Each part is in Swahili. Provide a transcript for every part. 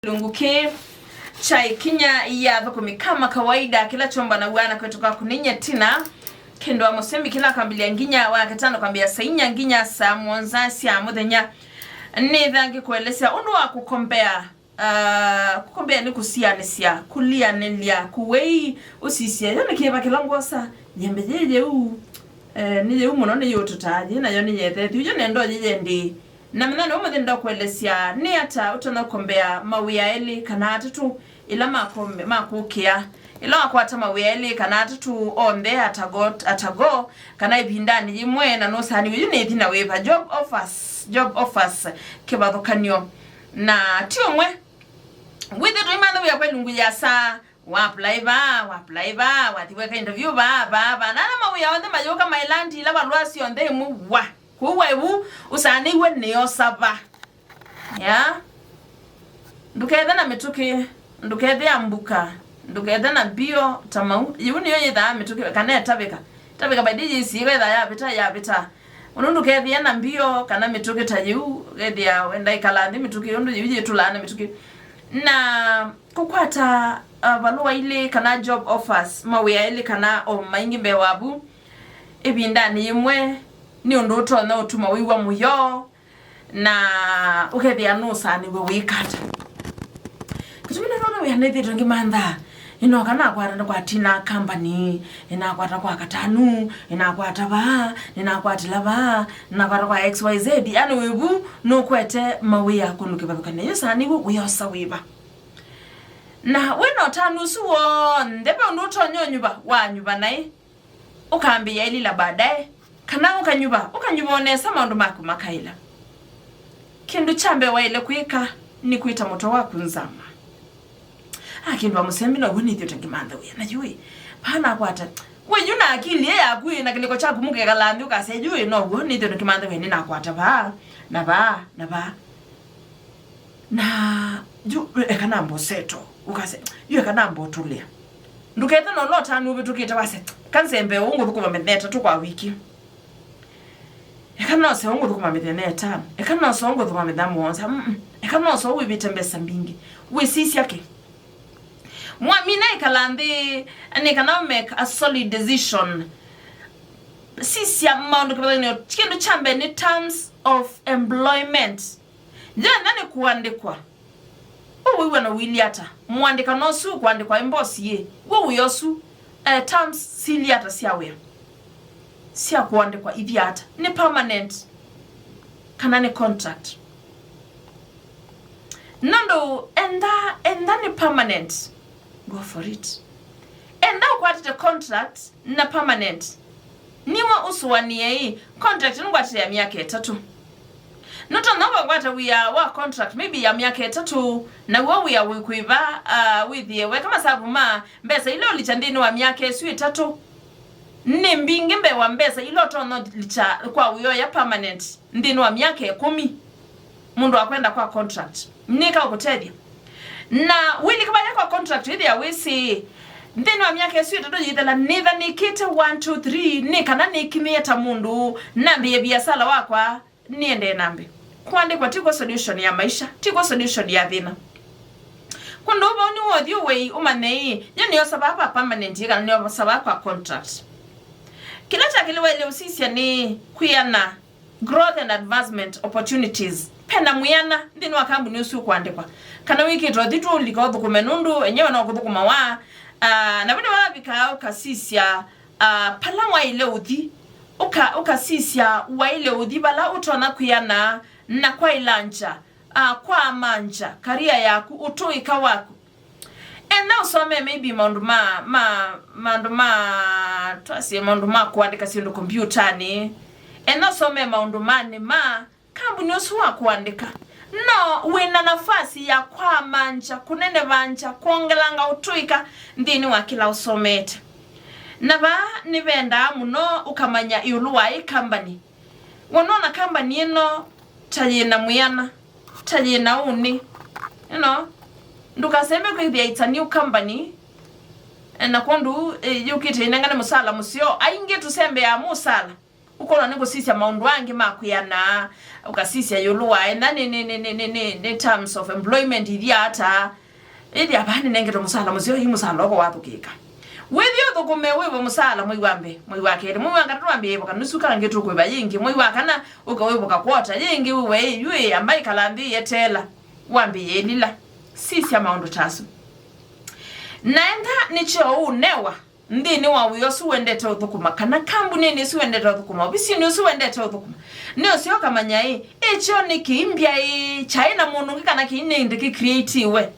Lunguke chai kinya ya vakumi kama kawaida kila chomba na wana kutoka kuninya tina kendo wa musembi kila kambilia nginya wa katano kambia sainya nginya sa mwanza siya mudhenya nidhangi kuelesea undu wa kukombea ni kusiya kulia nelia kuwei usisia yone kieba kilangosa nyembejeje nije muno yotutaje na yone yethethi yone ndo jeje na mnano umethenda kuelesea ni ata utana kukombea mawia eli kana atatu ila makukia ila akwata mawia eli kana atatu onthe atago kana ibindani imwe na no sani yune thina weva job offers kibathokanio na tiomwe with the reminder we are lungu ya sa wa apply ba watiweka interview ba na mawia onthe mayoka mailandi ila balwasi onthe mu wa kuwewu usani we neyo saba ya nduketha na mituki nduketha ambuka nduketha na bio tamau yuni yoye da mituki kana tabeka badiji siwe da ya bita ununduketha na bio kana mituki tajiu gedia wenda ikalandi mituki yundu yuje tulana mituki na kukwata balua ile kana job offers mawia ile kana o maingi bewabu ibindani imwe ni undoto na utuma wiwa muyo na ukethia no sani we wikata kutumina rona we hanethi tongi manda ino kana kwara kwa tina company ina kwata kwa katanu ina kwata ba ina kwatila ba na kwata kwa xyz yani webu no kwete mawia kunuke babakane yosani we yosa wiba na we no tanu suwo ndebe undoto nyonyuba wa nyuba nai ukambia ili la baadaye kana ukanyuba onesa maundu maku makaila kindu chambe waile kuika ni kuita moto wako nzama kindu wa musembi no gunithio tangimanda we najui pana kwata we yuna akili ya kui na kiliko chaku muke kalandi ukasejui no gunithio tangimanda we nina kwata ba na ju ekana mboseto ukase yu ekana mbotulia nduketa no lota nubi tukita wase kansembe ungu tukuma meneta tukwa wiki ekana se ungu tukuma meneta ekana so ungu tukuma medamu onza ekana so wibitembesa mbingi we sisi yake mwamina ikalandi and can make a solid decision sisi ya maundu kibadani chikindu chambe ni terms of employment nani kuandikwa uwe na wiliata muandika nosu kuandikwa imbosi ye wewe yosu terms siliata siawe sia kuandikwa idiata ni permanent kana ni contract nando enda ni permanent go for it enda kwati the contract na permanent niwa usuwanie hii contract ngwati ya miaka 3 noto nova ngwata we are wa contract maybe ya miaka 3 na we are kuiva with ye we kama sababu mbesa ile ulichandini wa miaka 3 ni mbingi mbe wa mbesa ile tono licha kwa uyo ya permanent ndini wa miaka 10 mundu akwenda kwa contract nika ukutedia na wili kama yako contract hivi ya wisi ndini wa miaka 3 yidala neither nikite 1 2 3 nika na nikimieta mundu nambi ya biasala wakwa niende nambi kuandikwa tiko solution ya maisha tiko solution ya dhina kundo uba ni wodi we umanei yani yosababa permanent yika ni yosababa kwa contract kila chakiliwa ile usisi ni kuyana growth and advancement opportunities penda muyana ndini wakambu ni usu kuandikwa kana wiki trodhitu likodu kumenundu enyewe na okudhukuma wa na vile wala vikao kasisia palangwa ile udhi uka sisia wa ile udhi bala utona kuyana na kwa ilanja kwa manja karia yaku utuika waku ena usome maybe maunduma twasi maunduma kuandika sindu kompyutani ena usome maundumani kambu ni usuwa kuandika no wina nafasi ya kwa manja kunene vanja kuongelanga utuika ndini wa kila usomete naba nibenda muno ukamanya iuluwa company wonona company ino tayina muyana tayina uni ndukaseme kwithia it's a new company na kondu yukite inangana musala musio ainge tusembe ya musala ukola nekusisia maundu wangi makuyana ukasisia yoluwa ena ni terms of employment idiata idi abani nengeto musala musio hi musala oko wathukika wethio thukume wewe musala mwiwambe mwiwakere mwiwanga twambe boka nusuka ngeto kweba yingi mwiwakana ukawebuka kwota yingi wewe yue ambaye kalambi yetela wambe yelila sisia maundu tasu naenda nicho unewa ndini wawe suwendete uthukuma kana kambuni ni suwendete uthukuma bisi ni suwendete uthukuma ne osio kamanya echo ni kimbia China mundu kana kinende ki creative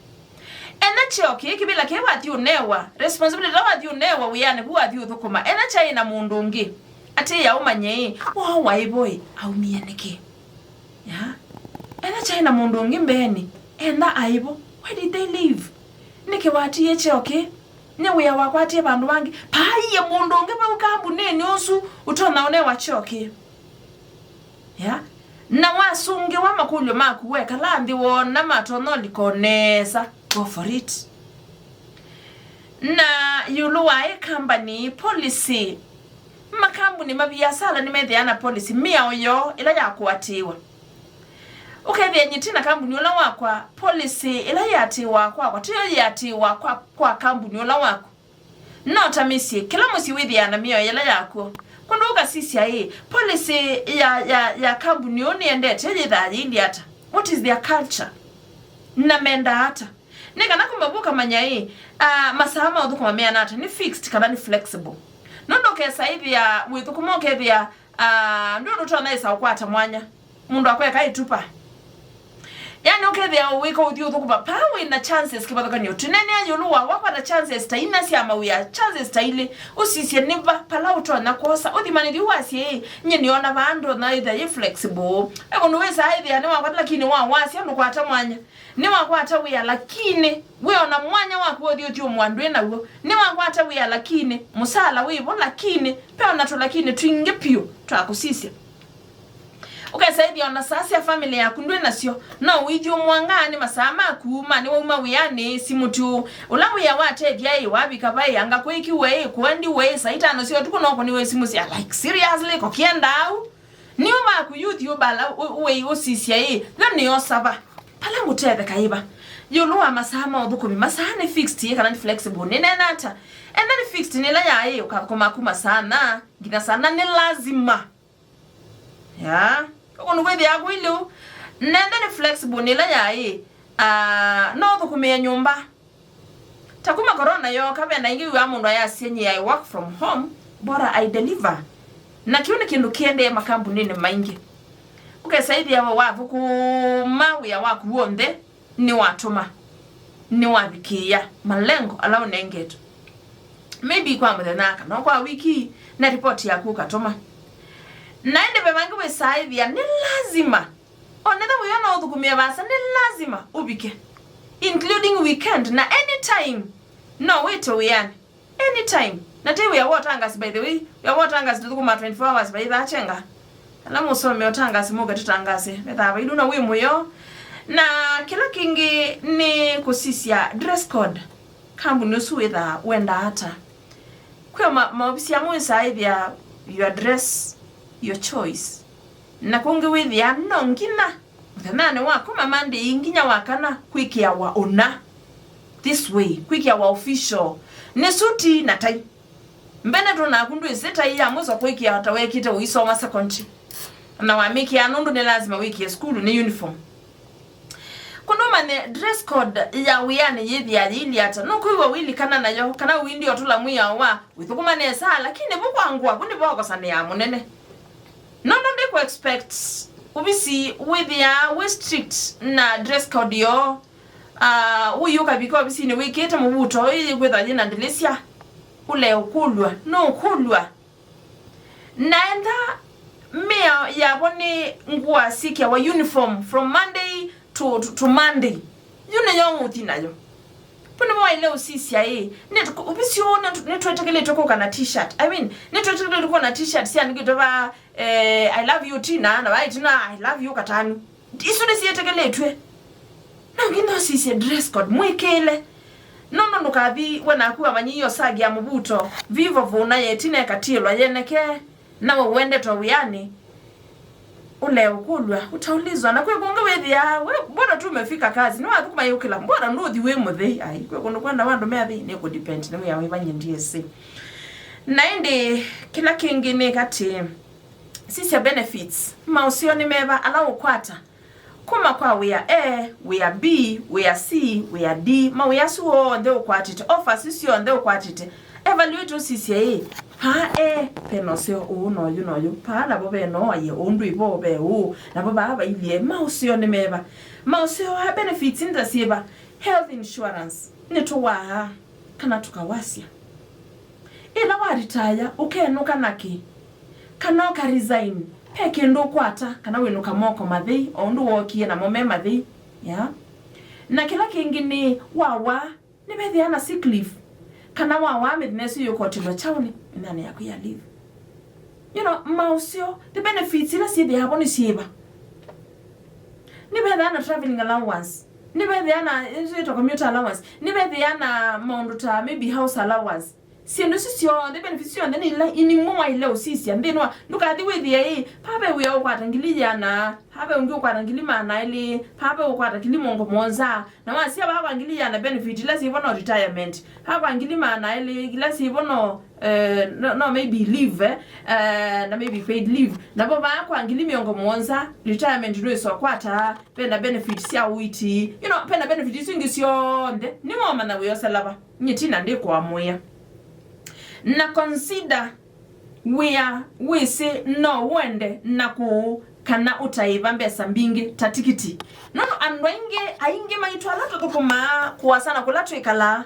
enacho kibila ke wati unewa responsibility wati unewa wiyane wati uthukuma ena China mundu ngi ati ya umanye wa waiboy au miyeneke ya ena China mundu ngi mbeni ena aibo where did they live nike wati echo ne uya wakwati bandu bangi paiye mundu nge ba ukambune ni osu utona one wachoke ya na wasunge wa makulyo makuweka landi wona matono likonesa go for it na yuluwa company policy makambuni mabiasala ni medhiana policy mia oyo ila yakuatiwa ukethia nyitina kambuni ola wakwa policy ila yatiwa kwa tiyo yatiwa kwa kambuni ola wako nota misi kila musi withia na mio ila yako kunduka sisi policy ya kambuni oni endete yithali indiata what is their culture na menda hata nika nakumbuka manya masama udhukuma mea nata ni fixed kana ni flexible nondo kesa hivi ya withukuma ukethia ndono tona isa ukwata mwanya mundu akweka itupa yani ukethia wiko uthi uthukupa pawe na chances kibathoka ni utunene ayuluwa wakwata chances ta inasi ya mawia chances ta ile usisye niva pala utona kosa uthimani wasi nyeni ona bandu na either flexible eko wesa hivi ya wakwata lakini wasi anu kwata mwanya ni wakwata wia lakini we ona mwanya wako uthi umwandu nawo ni wakwata wia lakini musala wivo lakini pe ona to lakini twinge pio twakusisya ukasaidia ona sasa ya familia yako ndwe nasio na uiju mwangani masama kuma ni uma wiyane simutu ulawi ya wate dia wabi kabai anga kwiki we kwandi we saita no sio tukunoko ni we simusi like seriously ko kienda au ni uma ku youth yo bala we osisia ni osaba pala mutebe kaiba yuluwa masama udhukumi masane fixed kana ni flexible ni nenata and then fixed ni la ya ukakoma kuma sana gina sana ni lazima ya kono wethi agwilu nende ni flexible nila ya no thukumia nyumba takuma corona yo kabe na ingi wa mundu ya senye I work from home bora I deliver na kiuni kindu kiende makambuni ni maingi ukesaidia wavu ku mawia waku onthe ni watuma ni wabikia malengo alao nengeto maybe kwa mthenaka no kwa wiki na report ya kukatuma naende bebangi we saivia ni lazima onetha uyona uthukumia basa ni lazima ubike including weekend na anytime no wait uyani anytime na te we watangasi by the way we watangasi tuthukuma 24 hours by that chenga alamu usome otangasi moga tutangase betha iduna we muyo na kila kingi ni kusisia dress code kambu nusu wetha wenda hata kwa maobisi ya mwe saivia your dress your choice na kungi withia no ngina mthanane wako mamande inginya wakana kwikia wa ona this way kwikia wa official ne suti na tai mbene to na kundu iseta ya mwezo kwikia atawekita uisoma secondary na wamiki anundu ni lazima wiki ya school ni uniform kunoma ne dress code ya wiyane yithi ya ili ata no kuiwa wili kana na yo kana windi otula mwiya wa withukuma ne saa lakini bukwangwa kundi boko sana ya munene no ndiko expect ubisi with ya we strict na dress code yo uyuka biko ubisi ni wikete mubuto ili kwetha jina ndelesia ule ukulwa no ukulwa naenda mea ya boni nguwa sikia wa uniform from Monday to Monday yune yongu tinayo pone mwa ile usisi ne ubisi ona netwetekele tokoka na t-shirt I mean netwetekele tokoka na t-shirt si anigitova I love you tina na right na I love you katanu isune si yetekele twe na ngino sisi dress code mwekele no nukathi wana kuwa manyiyo sagi ya mubuto vivo vuna yetina katilwa yeneke na uende towiani ule ukulwa utaulizwa na kwe kunga wethia we mbona tu umefika kazi ni wathu kuma yukila mbona nduthi we muthe ai kwe kundu kwenda wandu methi ni ku depend ni ya wibanye ndiese na indi kila kingine kati sisi ya benefits mausio ni meva ala ukwata kuma kwa we are A, we are B, we are C, we are D, mawia suo nde ukwatite, offer sisi nde ukwatite, evaluate sisi pa penoseo uno yuno pa na bobe no ye undu ibobe na baba aba ilie mausio ni meva mausio ha benefits inda sieba health insurance nituwa kana tukawasia ila wa retire ukenuka naki kana ka resign peke ndo kwata kana wenuka moko mathi ondu wokie na mome mathi ya na kila kingine wawa ni bethiana sick leave kana wawa midness yuko tilo chauni nani yako ya leave mausio the benefits ila si they have on sieba ni bethiana traveling allowance ni bethiana into commuter allowance ni bethiana monduta maybe house allowance siendo sisio the benefits yo ndeni la inimwa ile osisi andeno ndukathi withie pabe we okwatangilija na pabe ungi okwatangilima na ile pabe okwatangilima ngo monza na wasia baba angilija na benefit la sibono retirement haba angilima na ile la sibono no maybe leave na maybe paid leave na baba yako angilima ngo monza retirement ndio so kwata pena benefits ya uiti pena benefits ingisio nde ni mama na we yoselaba nyitina ndiko amoya na consider we say no wende na ku kana utaiba mbesa mbingi tatikiti nono ainge maitwa lato tukuma kuwasana kulatu ikala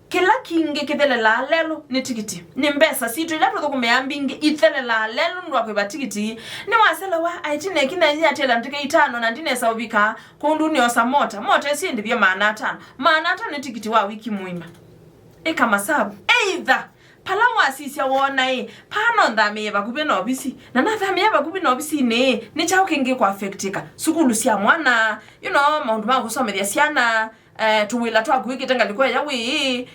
kila kinge kithele la lelo ni tikiti ni mbesa situ ilato tukumea mbingi ithele la lelo ndwa kwa tikiti ni wasela wa aitine kina ya tela mtike 5 na ndine saubika kundu ni osa mota esi ndivyo maana 5 ni tikiti wa wiki muima kama sabu either palawa sisi wona pano ndame bakubi no bisi na nathame bakubi no bisi ni chao kingi kwa affectika sukulu sia mwana maundu ma kusomethia siana tuwila twa kuikitenga likwa yawi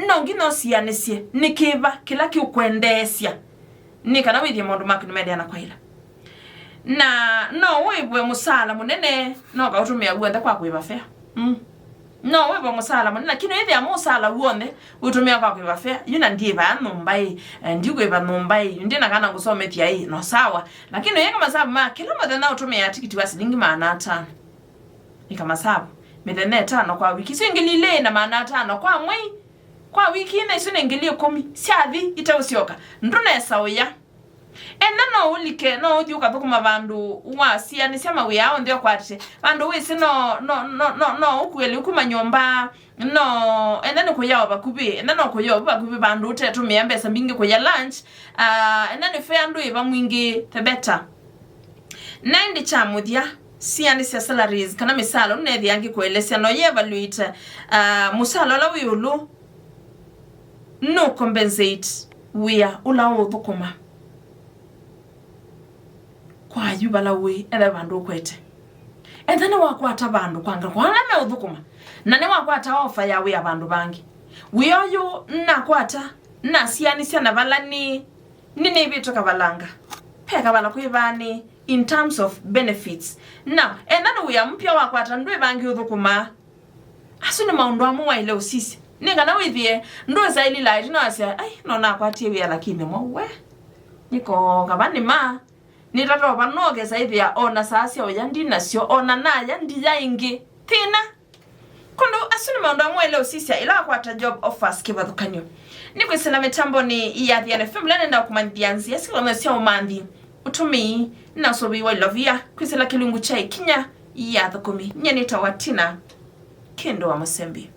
no ngino sia nesie nikiva kila kiukwendesia ni kana withie maundu maku nimedia na kwaila na no wibwe musala munene no ka utumia guenda kwa kuiva fea no webo musala munena kino yethi amusala uone utumia kwa kwa fair ndiye ba nombai ndigwe ba nombai ndina kana ngusomethia no sawa lakini yeka masabu ma kila madana utumia tikiti wa silingi maana 5 kama sabu medene 5 kwa wiki singilile na maana 5 kwa mwei kwa wiki na isune ngilie 10 siathi itausioka nduna esauya no ulike no udiuka thukuma bandu wasia ni sema we ao ndio kwate bandu wisi no ukweli ukumanyomba no endani kuyawa bakubi no kuyawa bakubi bandu tetu miambesa mbingi kuya lunch endani fe andu iba mwingi the better nindi chamudia siani sia salaries kana misalo nethi yangi kuelesea no evaluate musalo la wiulu no compensate wia ulawo thukuma kwa yubala we ela bandu kwete ethane wakwata bandu kwanga kwana me uthukuma na ne wakwata offer ya we abandu bangi we oyo na kwata na siani sia na balani nini bitoka balanga peka bala kwivani in terms of benefits now ethane we ampia wakwata ndwe bangi uthukuma asune maundu amuwa ile usisi ninga na withie ndo zaili light no asia ai no na kwatie we lakini mwe niko kabani ma nitatoa banoge zaidi ya ona sasa oyandi nasio ona naya ndiya ingi tina kondo asuni maundu amwele usisia ila kwata job offers kibathukanyo nikwesela mitambo ni ya Athiani Fm nenda kumandianzi yasikala maseo umandi utumi na sobi wa lovia kwesela kilungu chai kinya ya thukumi nyenita watina kendo wa masembi